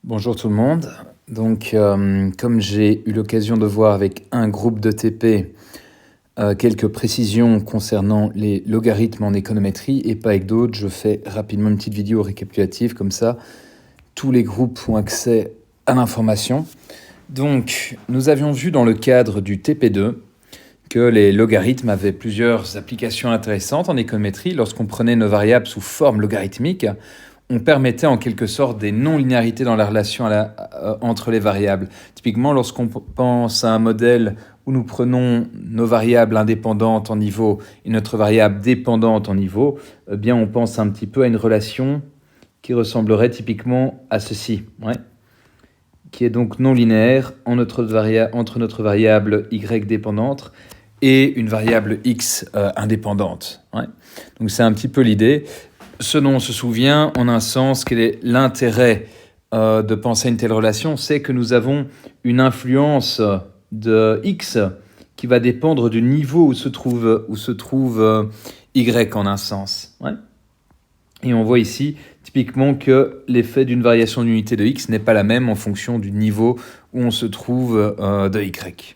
Bonjour tout le monde. Donc, comme j'ai eu l'occasion de voir avec un groupe de TP quelques précisions concernant les logarithmes en économétrie et pas avec d'autres, je fais rapidement une petite vidéo récapitulative, comme ça tous les groupes ont accès à l'information. Donc, nous avions vu dans le cadre du TP2 que les logarithmes avaient plusieurs applications intéressantes en économétrie. Lorsqu'on prenait nos variables sous forme logarithmique, on permettait en quelque sorte des non-linéarités dans la relation entre les variables. Typiquement, lorsqu'on pense à un modèle où nous prenons nos variables indépendantes en niveau et notre variable dépendante en niveau, eh bien on pense un petit peu à une relation qui ressemblerait typiquement à ceci, qui est donc non linéaire entre notre variable y dépendante et une variable x indépendante. Donc c'est un petit peu l'idée. Ce dont on se souvient, en un sens, quel est l'intérêt de penser à une telle relation, c'est que nous avons une influence de x qui va dépendre du niveau où se trouve y en un sens. Et on voit ici typiquement que l'effet d'une variation d'unité de x n'est pas la même en fonction du niveau où on se trouve de y.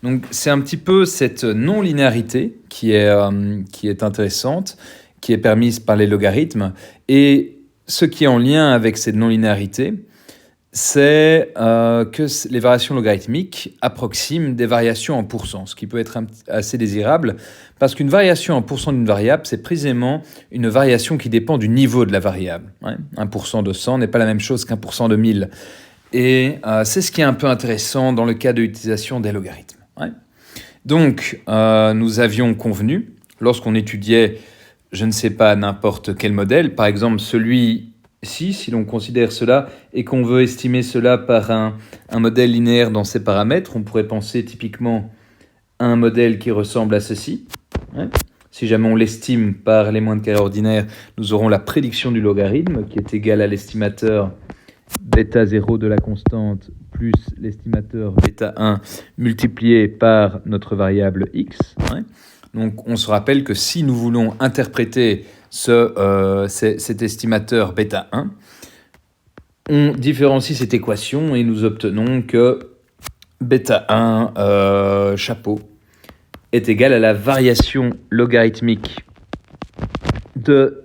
Donc c'est un petit peu cette non-linéarité qui est intéressante, qui est permise par les logarithmes. Et ce qui est en lien avec cette non-linéarité, c'est que les variations logarithmiques approximent des variations en pourcents, ce qui peut être assez désirable, parce qu'une variation en pourcent d'une variable, c'est précisément une variation qui dépend du niveau de la variable. 1% de 100 n'est pas la même chose qu'un % de 1000. Et c'est ce qui est un peu intéressant dans le cas de l'utilisation des logarithmes. Donc, nous avions convenu, lorsqu'on étudiait, je ne sais pas, n'importe quel modèle, par exemple celui-ci, si l'on considère cela, et qu'on veut estimer cela par un modèle linéaire dans ses paramètres, on pourrait penser typiquement à un modèle qui ressemble à ceci. Si jamais on l'estime par l'élément de carré ordinaire, nous aurons la prédiction du logarithme, qui est égale à l'estimateur bêta 0 de la constante plus l'estimateur bêta 1 multiplié par notre variable x. Donc on se rappelle que si nous voulons interpréter cet estimateur bêta 1, on différencie cette équation et nous obtenons que bêta 1 chapeau est égal à la variation logarithmique de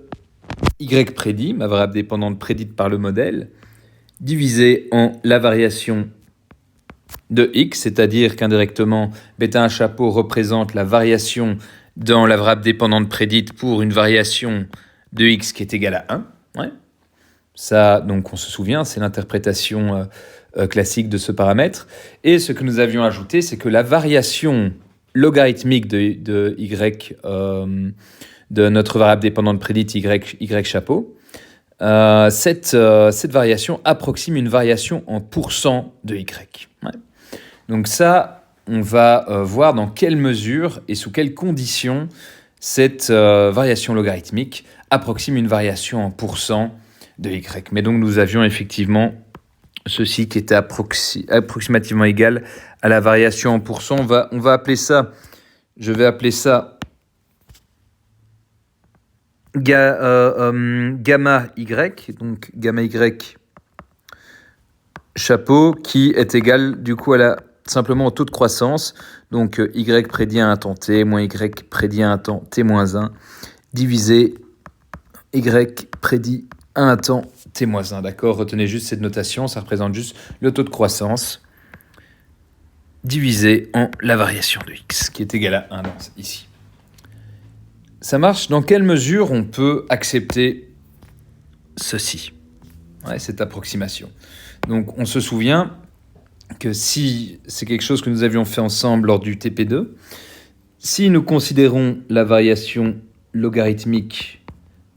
y prédit, ma variable dépendante prédite par le modèle, divisé en la variation de x, c'est-à-dire qu'indirectement, bêta 1 chapeau représente la variation dans la variable dépendante prédite pour une variation de x qui est égale à 1. Ça, donc on se souvient, c'est l'interprétation classique de ce paramètre. Et ce que nous avions ajouté, c'est que la variation logarithmique de y, de notre variable dépendante prédite y chapeau, cette variation approxime une variation en pourcent de y. Donc ça, on va voir dans quelle mesure et sous quelles conditions cette variation logarithmique approxime une variation en pourcent de y. Mais donc nous avions effectivement ceci qui était approximativement égal à la variation en pourcent. On va appeler ça, je vais appeler ça gamma y, donc gamma y chapeau, qui est égal du coup à simplement au taux de croissance, donc y prédit à un temps t moins y prédit à un temps t moins 1, divisé y prédit à un temps t moins 1, d'accord? Retenez juste cette notation, ça représente juste le taux de croissance divisé en la variation de x, qui est égal à 1 ici. Ça marche. Dans quelle mesure on peut accepter ceci, cette approximation? Donc, on se souvient que si c'est quelque chose que nous avions fait ensemble lors du TP2, si nous considérons la variation logarithmique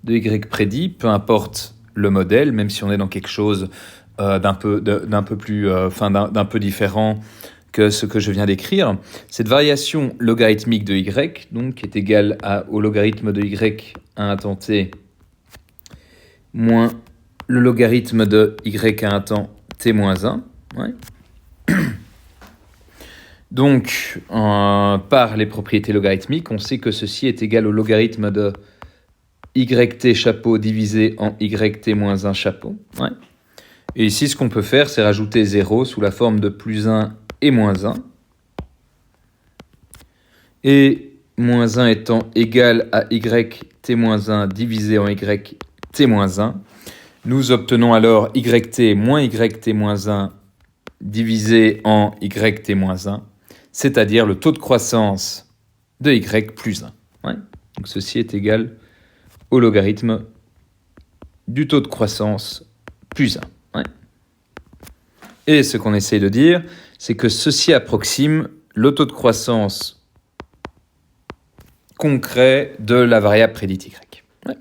de y prédit, peu importe le modèle, même si on est dans quelque chose d'un peu différent que ce que je viens d'écrire, cette variation logarithmique de y, donc, qui est égale au logarithme de y à un temps t moins le logarithme de y à un temps t moins 1. Donc, par les propriétés logarithmiques, on sait que ceci est égal au logarithme de yt chapeau divisé en yt moins 1 chapeau. Et ici, ce qu'on peut faire, c'est rajouter 0 sous la forme de plus 1 et moins 1. Et moins 1 étant égal à yt-1 divisé en yt-1, nous obtenons alors yt moins yt-1 divisé en yt-1, c'est-à-dire le taux de croissance de y plus 1. Ouais. Donc ceci est égal au logarithme du taux de croissance plus 1. Ouais. Et ce qu'on essaye de dire, c'est que ceci approxime le taux de croissance concret de la variable prédite y. Ouais.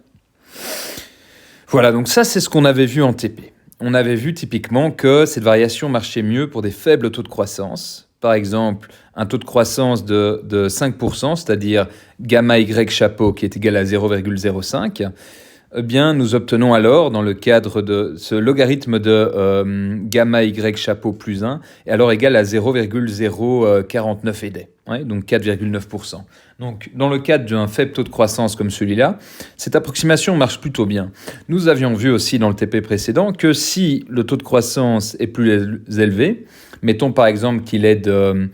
Voilà, donc ça c'est ce qu'on avait vu en TP. On avait vu typiquement que cette variation marchait mieux pour des faibles taux de croissance. Par exemple, un taux de croissance de 5%, c'est-à-dire gamma y chapeau qui est égal à 0,05, eh bien, nous obtenons alors, dans le cadre de ce logarithme de gamma y chapeau plus 1, est alors égal à 0,049 ed, ouais, donc 4,9%. Donc, dans le cadre d'un faible taux de croissance comme celui-là, cette approximation marche plutôt bien. Nous avions vu aussi dans le TP précédent que si le taux de croissance est plus élevé, mettons par exemple qu'il est de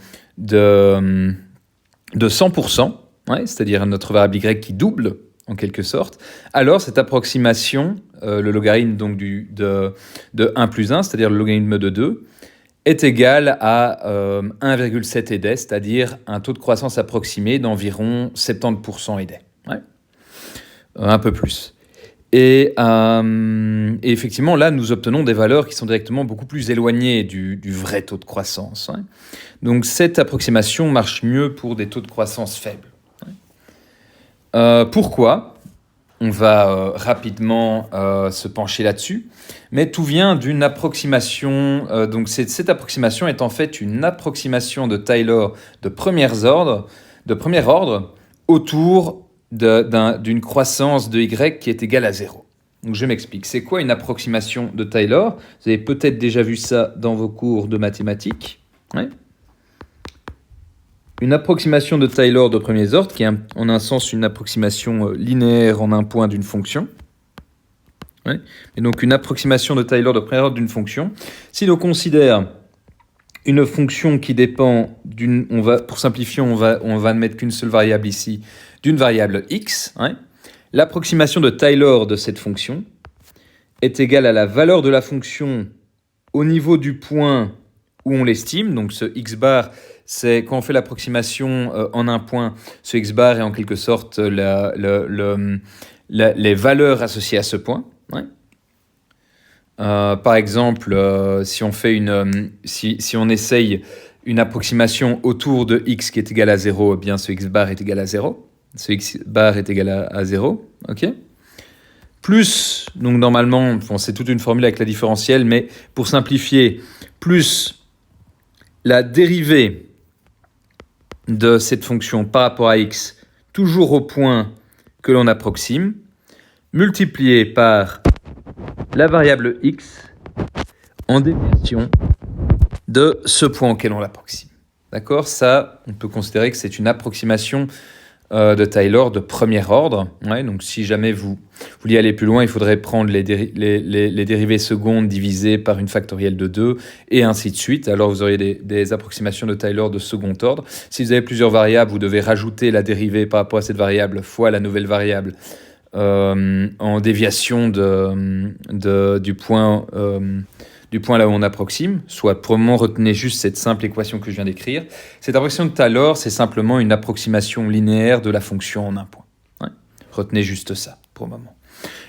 100%, ouais, c'est-à-dire notre variable y qui double, en quelque sorte, alors cette approximation, le logarithme donc de 1 plus 1, c'est-à-dire le logarithme de 2, est égal à 1,7 ed, c'est-à-dire un taux de croissance approximé d'environ 70% ed. Ouais. Un peu plus. Et effectivement, là, nous obtenons des valeurs qui sont directement beaucoup plus éloignées du vrai taux de croissance. Ouais. Donc cette approximation marche mieux pour des taux de croissance faibles. Pourquoi ? On va rapidement se pencher là-dessus, mais tout vient d'une approximation. Donc cette approximation est en fait une approximation de Taylor de premier ordre autour d'une croissance de y qui est égale à 0. Donc je m'explique. C'est quoi une approximation de Taylor ? Vous avez peut-être déjà vu ça dans vos cours de mathématiques. Ouais. Une approximation de Taylor de premier ordre, qui est en un sens une approximation linéaire en un point d'une fonction. Ouais. Et donc une approximation de Taylor de premier ordre d'une fonction. Si l'on considère une fonction qui dépend pour simplifier, on va ne mettre qu'une seule variable ici, d'une variable x, ouais, l'approximation de Taylor de cette fonction est égale à la valeur de la fonction au niveau du point où on l'estime. Donc ce x bar, c'est quand on fait l'approximation en un point, ce x bar est en quelque sorte les valeurs associées à ce point. Ouais. Par exemple, si on essaye une approximation autour de x qui est égal à 0, eh bien ce x bar est égal à 0. Ce x bar est égal à 0. Ok. Plus, donc normalement, c'est toute une formule avec la différentielle, mais pour simplifier, plus la dérivée de cette fonction par rapport à x, toujours au point que l'on approxime, multiplié par la variable x en déviation de ce point auquel on l'approxime. D'accord ? Ça, on peut considérer que c'est une approximation de Taylor de premier ordre. Ouais, donc si jamais vous vouliez aller plus loin, il faudrait prendre les dérivées secondes divisées par une factorielle de 2 et ainsi de suite. Alors vous auriez des approximations de Taylor de second ordre. Si vous avez plusieurs variables, vous devez rajouter la dérivée par rapport à cette variable fois la nouvelle variable en déviation du point là où on approxime, soit pour le moment retenez juste cette simple équation que je viens d'écrire. Cette approximation de Taylor, c'est simplement une approximation linéaire de la fonction en un point. Ouais. Retenez juste ça pour le moment.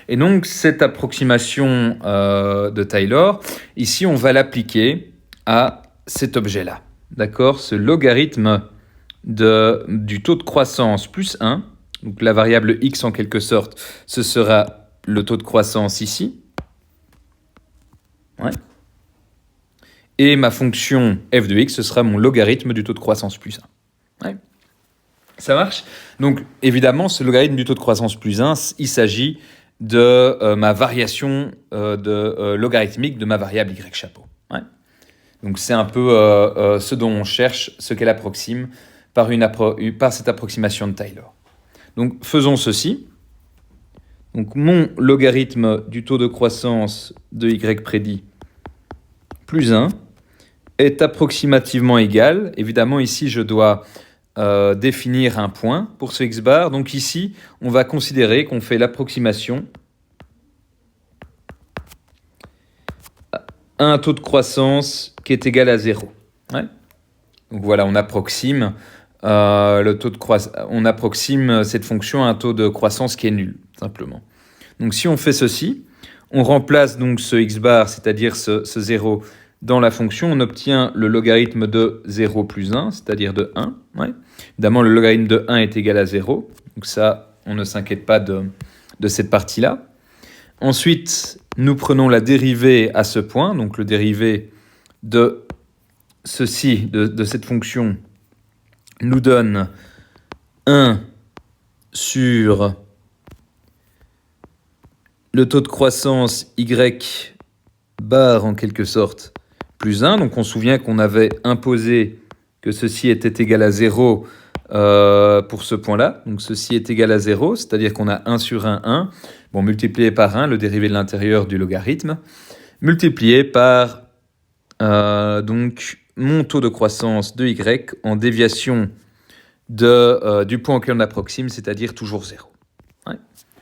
Et donc cette approximation de Taylor, ici on va l'appliquer à cet objet-là. D'accord ? Ce logarithme du taux de croissance plus 1, donc la variable x en quelque sorte, ce sera le taux de croissance ici. Ouais. Et ma fonction f de x, ce sera mon logarithme du taux de croissance plus 1. Ouais. Ça marche ? Donc, évidemment, ce logarithme du taux de croissance plus 1, il s'agit de ma variation logarithmique de ma variable y chapeau. Ouais. Donc, c'est un peu ce dont on cherche, ce qu'elle approxime par cette approximation de Taylor. Donc, faisons ceci. Donc, mon logarithme du taux de croissance de y prédit plus 1 est approximativement égal. Évidemment, ici, je dois définir un point pour ce x bar. Donc ici, on va considérer qu'on fait l'approximation à un taux de croissance qui est égal à 0. Ouais. Donc voilà, on approxime on approxime cette fonction à un taux de croissance qui est nul, simplement. Donc si on fait ceci, on remplace donc ce x bar, c'est-à-dire ce 0, dans la fonction, on obtient le logarithme de 0 plus 1, c'est-à-dire de 1. Ouais. Évidemment, le logarithme de 1 est égal à 0, donc ça, on ne s'inquiète pas de cette partie-là. Ensuite, nous prenons la dérivée à ce point, donc le dérivé de ceci, de cette fonction, nous donne 1 sur le taux de croissance y bar en quelque sorte plus 1. Donc on se souvient qu'on avait imposé que ceci était égal à 0 pour ce point-là. Donc ceci est égal à 0, c'est-à-dire qu'on a 1 sur 1, 1. Bon, multiplié par 1, le dérivé de l'intérieur du logarithme, multiplié par donc mon taux de croissance de y en déviation du point auquel on approxime, c'est-à-dire toujours 0. Ouais.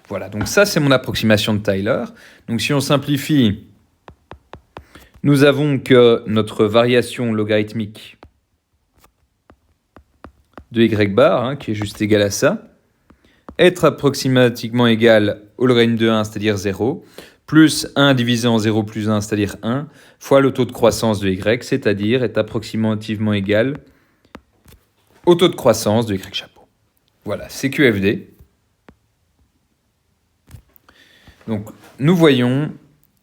Voilà, donc ça c'est mon approximation de Tyler. Donc si on simplifie, nous avons que notre variation logarithmique de y bar, qui est juste égale à ça, est approximativement égale au logarithme de 1, c'est-à-dire 0, plus 1 divisé en 0 plus 1, c'est-à-dire 1, fois le taux de croissance de y, c'est-à-dire est approximativement égal au taux de croissance de y chapeau. Voilà, c'est QFD. Donc, nous voyons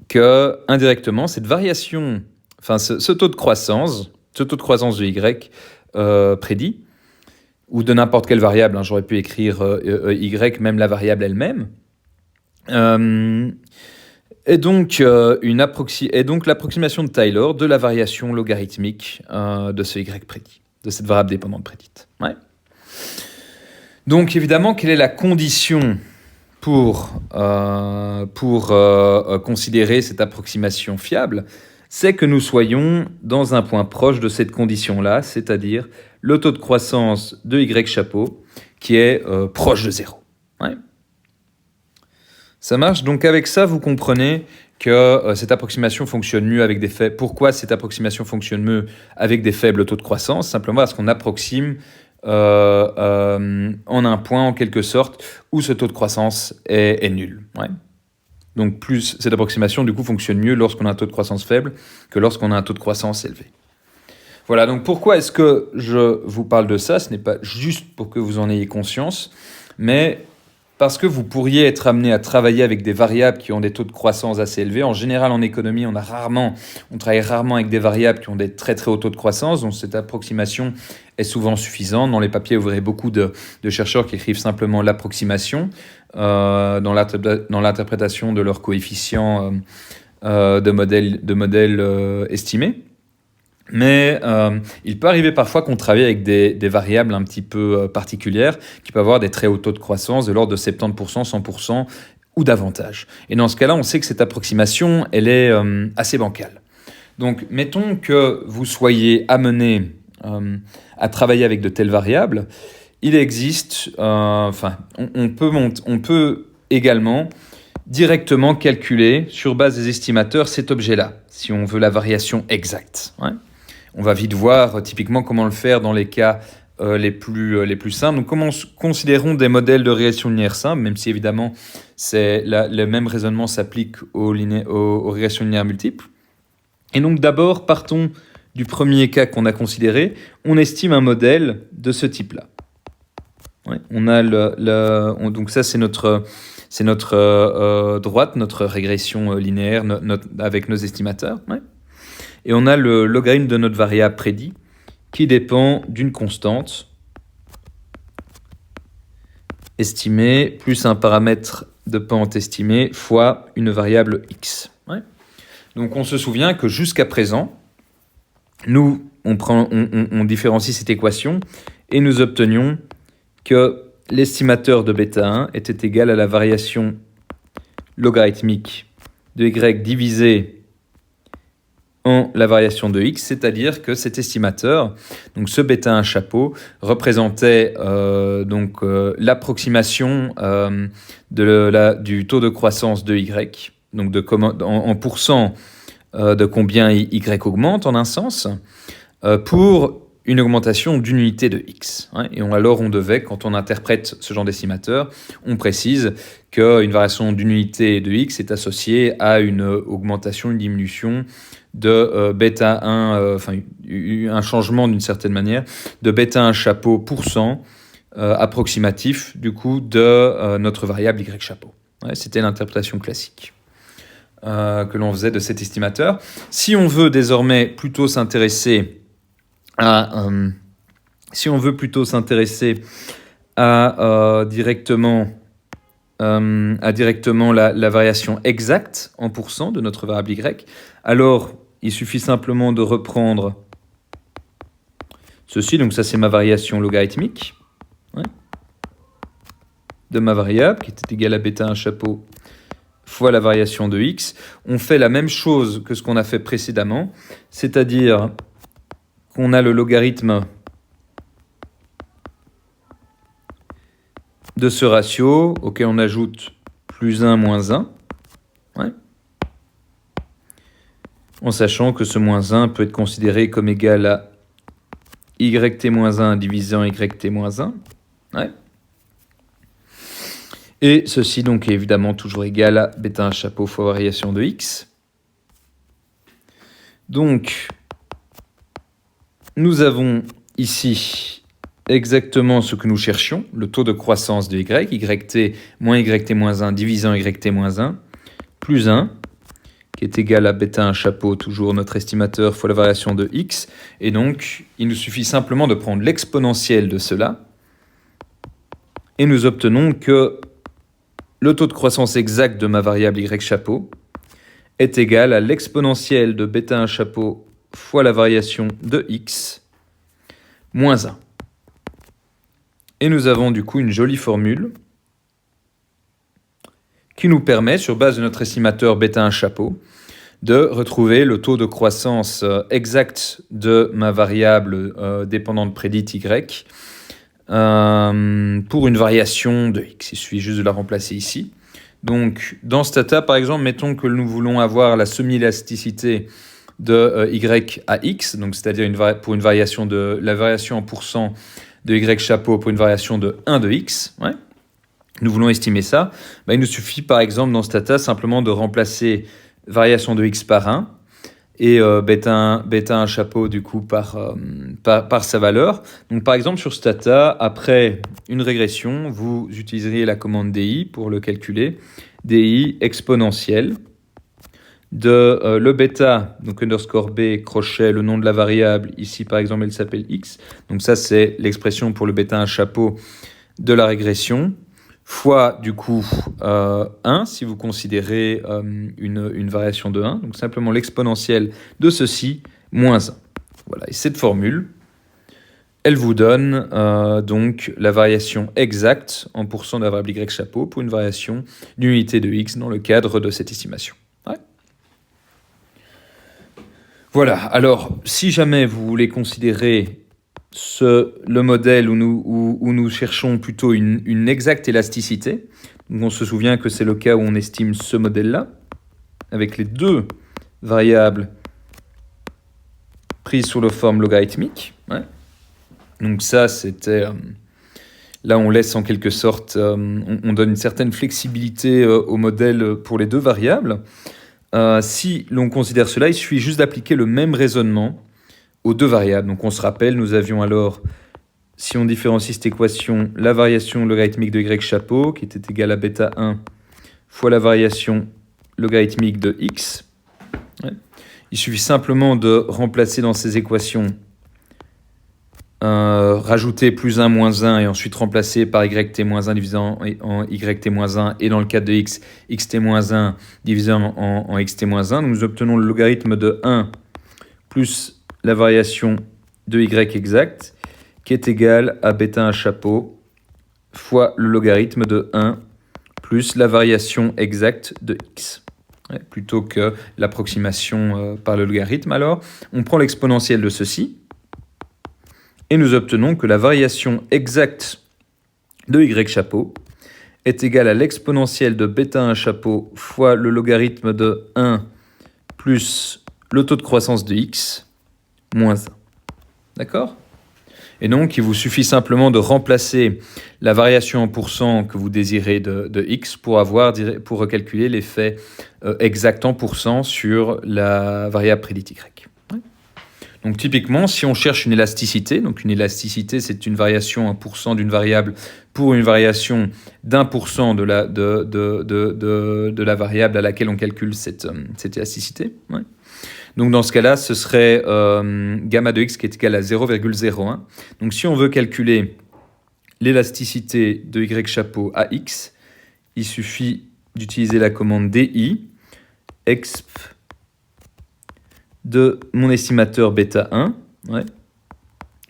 que, indirectement, cette variation, enfin, ce taux de croissance de y prédit, ou de n'importe quelle variable, j'aurais pu écrire y, même la variable elle-même, est donc l'approximation de Tyler de la variation logarithmique de ce y prédit, de cette variable dépendante prédite. Ouais. Donc évidemment, quelle est la condition pour considérer cette approximation fiable? C'est que nous soyons dans un point proche de cette condition-là, c'est-à-dire le taux de croissance de y chapeau qui est proche de 0. Ouais. Ça marche. Donc avec ça, vous comprenez que cette approximation fonctionne mieux avec des faibles. Pourquoi cette approximation fonctionne mieux avec des faibles taux de croissance? Simplement parce qu'on approxime en un point, en quelque sorte, où ce taux de croissance est nul. Ouais. Donc plus cette approximation, du coup, fonctionne mieux lorsqu'on a un taux de croissance faible que lorsqu'on a un taux de croissance élevé. Voilà, donc pourquoi est-ce que je vous parle de ça? Ce n'est pas juste pour que vous en ayez conscience, mais parce que vous pourriez être amené à travailler avec des variables qui ont des taux de croissance assez élevés. En général, en économie, on travaille rarement avec des variables qui ont des très très hauts taux de croissance, donc cette approximation est souvent suffisante. Dans les papiers, vous verrez beaucoup de chercheurs qui écrivent simplement l'approximation dans l'interprétation de leurs coefficients de modèles estimés. Mais il peut arriver parfois qu'on travaille avec des variables un petit peu particulières qui peuvent avoir des très hauts taux de croissance de l'ordre de 70%, 100% ou davantage. Et dans ce cas-là, on sait que cette approximation, elle est assez bancale. Donc, mettons que vous soyez amené à travailler avec de telles variables. Il existe, on peut également directement calculer sur base des estimateurs cet objet-là, si on veut la variation exacte. Ouais. On va vite voir typiquement comment le faire dans les cas les plus simples. Donc, considérons des modèles de régression linéaire simple, même si évidemment le même raisonnement s'applique aux régressions linéaires multiples. Et donc d'abord, partons du premier cas qu'on a considéré. On estime un modèle de ce type-là. Ouais, on a donc ça c'est notre droite, notre régression linéaire avec nos estimateurs. Ouais. Et on a le logarithme de notre variable prédit qui dépend d'une constante estimée plus un paramètre de pente estimé fois une variable x. Ouais. Donc on se souvient que jusqu'à présent, nous on différencie cette équation et nous obtenions que l'estimateur de β1 était égal à la variation logarithmique de y divisé en la variation de x, c'est-à-dire que cet estimateur, donc ce bêta 1 chapeau, représentait l'approximation du taux de croissance de y, donc en pourcent de combien y augmente en un sens, pour une augmentation d'une unité de x. Et alors on devait, quand on interprète ce genre d'estimateur, on précise qu'une variation d'une unité de x est associée à une augmentation, une diminution de bêta 1, un changement d'une certaine manière, de bêta 1 chapeau pourcent approximatif du coup de notre variable y chapeau. C'était l'interprétation classique que l'on faisait de cet estimateur. Si on veut désormais plutôt s'intéresser directement la variation exacte en pourcent de notre variable y, alors il suffit simplement de reprendre ceci, donc ça c'est ma variation logarithmique de ma variable qui était égale à bêta 1 chapeau fois la variation de x. On fait la même chose que ce qu'on a fait précédemment, c'est-à-dire qu'on a le logarithme de ce ratio auquel on ajoute plus 1 moins 1, en sachant que ce moins 1 peut être considéré comme égal à yt-1 divisé en yt-1. Et ceci donc est évidemment toujours égal à bêta 1 chapeau fois variation de x. Donc, nous avons ici exactement ce que nous cherchions, le taux de croissance de y, yt-1 divisé en yt-1, plus 1, qui est égal à bêta 1 chapeau, toujours notre estimateur, fois la variation de x. Et donc, il nous suffit simplement de prendre l'exponentielle de cela, et nous obtenons que le taux de croissance exact de ma variable y chapeau est égal à l'exponentielle de bêta 1 chapeau fois la variation de x moins 1. Et nous avons du coup une jolie formule qui nous permet, sur base de notre estimateur bêta 1 chapeau, de retrouver le taux de croissance exact de ma variable dépendante prédite y pour une variation de x. Il suffit juste de la remplacer ici. Donc, dans Stata, par exemple, mettons que nous voulons avoir la semi-élasticité de y à x, donc c'est-à-dire pour une variation de la variation en pourcent de y chapeau pour une variation de 1 de x. Nous voulons estimer ça. Il nous suffit, par exemple, dans Stata, simplement de remplacer variation de x par 1 et bêta 1 chapeau du coup par sa valeur. Donc par exemple sur Stata, après une régression, vous utiliseriez la commande DI pour le calculer. DI exponentielle de le bêta, donc underscore b, crochet, le nom de la variable, ici par exemple elle s'appelle x. Donc ça c'est l'expression pour le bêta 1 chapeau de la régression, fois du coup 1 si vous considérez une variation de 1, donc simplement l'exponentielle de ceci moins 1. Voilà, et cette formule, elle vous donne donc la variation exacte en pourcent de la variable y chapeau pour une variation d'unité de x dans le cadre de cette estimation. Voilà, alors si jamais vous voulez considérer le modèle où nous cherchons plutôt une exacte élasticité. Donc on se souvient que c'est le cas où on estime ce modèle-là, avec les deux variables prises sous la forme logarithmique. Donc ça, c'était... là, on laisse en quelque sorte... on donne une certaine flexibilité au modèle pour les deux variables. Si l'on considère cela, il suffit juste d'appliquer le même raisonnement aux deux variables. Donc on se rappelle, nous avions alors, si on différencie cette équation, la variation logarithmique de y chapeau, qui était égale à bêta 1, fois la variation logarithmique de x. Il suffit simplement de remplacer dans ces équations, rajouter plus 1, moins 1, et ensuite remplacer par yt-1 divisé en yt-1, et dans le cas de x, xt-1 divisé en xt-1. Nous obtenons le logarithme de 1 plus la variation de y exact, qui est égale à bêta 1 chapeau fois le logarithme de 1 plus la variation exacte de x. plutôt que l'approximation par le logarithme. Alors, on prend l'exponentielle de ceci, et nous obtenons que la variation exacte de y chapeau est égale à l'exponentielle de bêta 1 chapeau fois le logarithme de 1 plus le taux de croissance de x moins 1. D'accord ? Et donc, il vous suffit simplement de remplacer la variation en pourcent que vous désirez de x pour recalculer l'effet exact en pourcent sur la variable prédite y. Donc typiquement, si on cherche une élasticité, donc une élasticité, c'est une variation 1% d'une variable pour une variation d'1% de la variable à laquelle on calcule cette élasticité. Ouais. Donc dans ce cas-là, ce serait gamma de x qui est égal à 0,01. Donc si on veut calculer l'élasticité de y chapeau à x, il suffit d'utiliser la commande di, exp de mon estimateur bêta 1,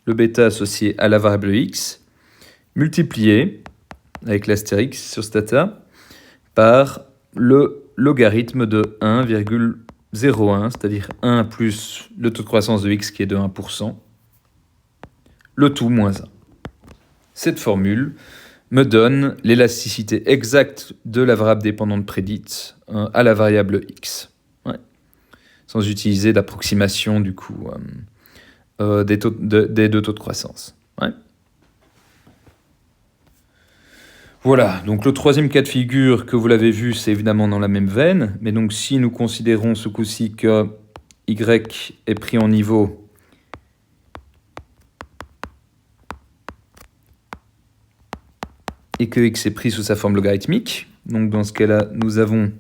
le bêta associé à la variable x, multiplié avec l'astérix sur stata par le logarithme de 1,01, c'est-à-dire 1 plus le taux de croissance de x qui est de 1%, le tout moins 1. Cette formule me donne l'élasticité exacte de la variable dépendante prédite à la variable x. Sans utiliser d'approximation du coup des deux taux de croissance. Ouais. Voilà, donc le troisième cas de figure que vous l'avez vu, c'est évidemment dans la même veine, mais donc si nous considérons ce coup-ci que y est pris en niveau et que x est pris sous sa forme logarithmique, donc dans ce cas-là, nous avons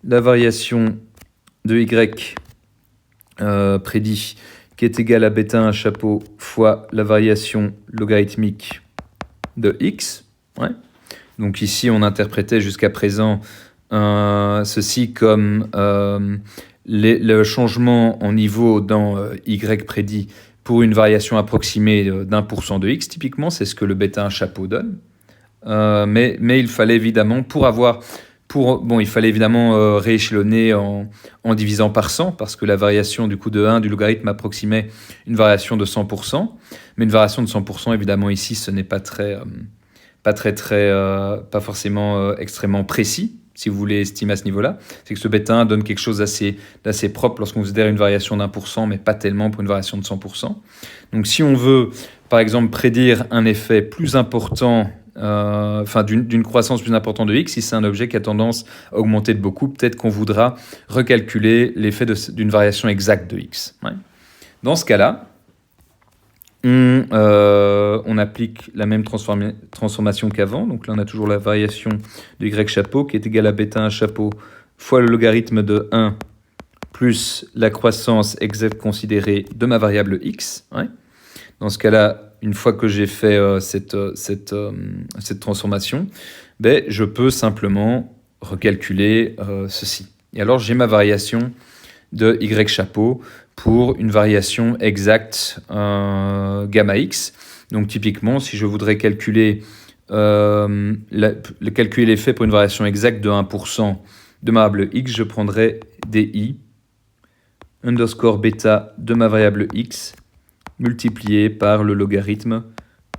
la variation de y prédit qui est égal à bêta 1 chapeau fois la variation logarithmique de x. Ouais. Donc ici, on interprétait jusqu'à présent ceci comme le changement en niveau dans y prédit pour une variation approximée d'1% de x. Typiquement, c'est ce que le bêta 1 chapeau donne. Mais il fallait évidemment, il fallait évidemment rééchelonner en divisant par 100, parce que la variation du coup de 1 du logarithme approximait une variation de 100%. Mais une variation de 100%, évidemment, ici, ce n'est pas forcément extrêmement précis, si vous voulez estimer à ce niveau-là. C'est que ce bêta 1 donne quelque chose d'assez propre lorsqu'on considère une variation d'1%, mais pas tellement pour une variation de 100%. Donc si on veut, par exemple, prédire un effet plus important, d'une croissance plus importante de x, si c'est un objet qui a tendance à augmenter de beaucoup, peut-être qu'on voudra recalculer l'effet d'une variation exacte de x. Ouais. Dans ce cas-là, on applique la même transformation qu'avant. Donc là, on a toujours la variation de y chapeau qui est égale à bêta 1 chapeau fois le logarithme de 1 plus la croissance exacte considérée de ma variable x. Ouais. Dans ce cas-là, une fois que j'ai fait cette transformation, je peux simplement recalculer ceci. Et alors, j'ai ma variation de y chapeau pour une variation exacte gamma x. Donc typiquement, si je voudrais calculer l'effet pour une variation exacte de 1% de ma variable x, je prendrais di underscore bêta de ma variable x multiplié par le logarithme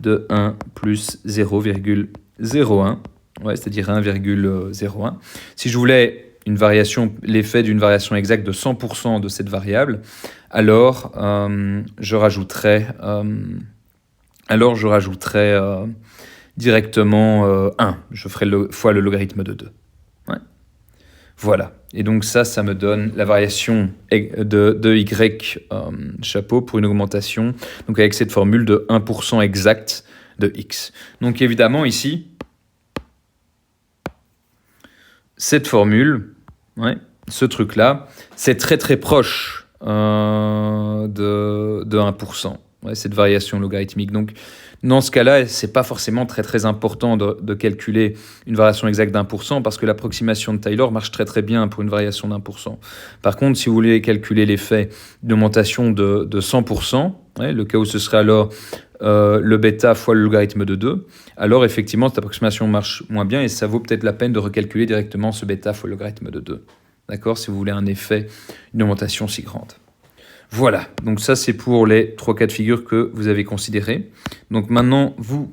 de 1 plus 0,01, c'est-à-dire 1,01. Si je voulais l'effet d'une variation exacte de 100% de cette variable, alors je rajouterais directement 1. Je ferai fois le logarithme de 2. Ouais. Voilà. Et donc ça me donne la variation de y chapeau pour une augmentation, donc avec cette formule de 1% exact de x. Donc évidemment ici, cette formule, ce truc-là, c'est très très proche de 1%, cette variation logarithmique. Donc dans ce cas-là, c'est pas forcément très très important de calculer une variation exacte d'1% parce que l'approximation de Taylor marche très très bien pour une variation d'1%. Par contre, si vous voulez calculer l'effet d'augmentation de 100%, le cas où ce serait alors le bêta fois le logarithme de 2, alors effectivement cette approximation marche moins bien et ça vaut peut-être la peine de recalculer directement ce bêta fois le logarithme de 2. d'accord, si vous voulez un effet, une augmentation si grande. Voilà, donc ça c'est pour les 3 cas de figure que vous avez considérés. Donc maintenant, vous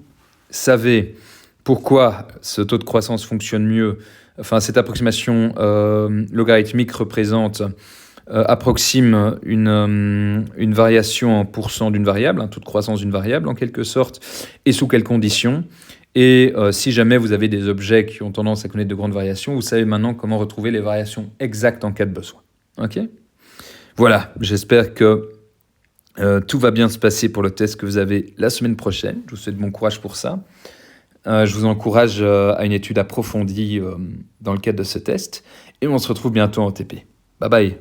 savez pourquoi ce taux de croissance fonctionne mieux. Enfin, cette approximation logarithmique approxime une variation en pourcent d'une variable, un taux de croissance d'une variable en quelque sorte, et sous quelles conditions. Et si jamais vous avez des objets qui ont tendance à connaître de grandes variations, vous savez maintenant comment retrouver les variations exactes en cas de besoin. Ok ? Voilà, j'espère que tout va bien se passer pour le test que vous avez la semaine prochaine. Je vous souhaite bon courage pour ça. Je vous encourage à une étude approfondie dans le cadre de ce test. Et on se retrouve bientôt en TP. Bye bye.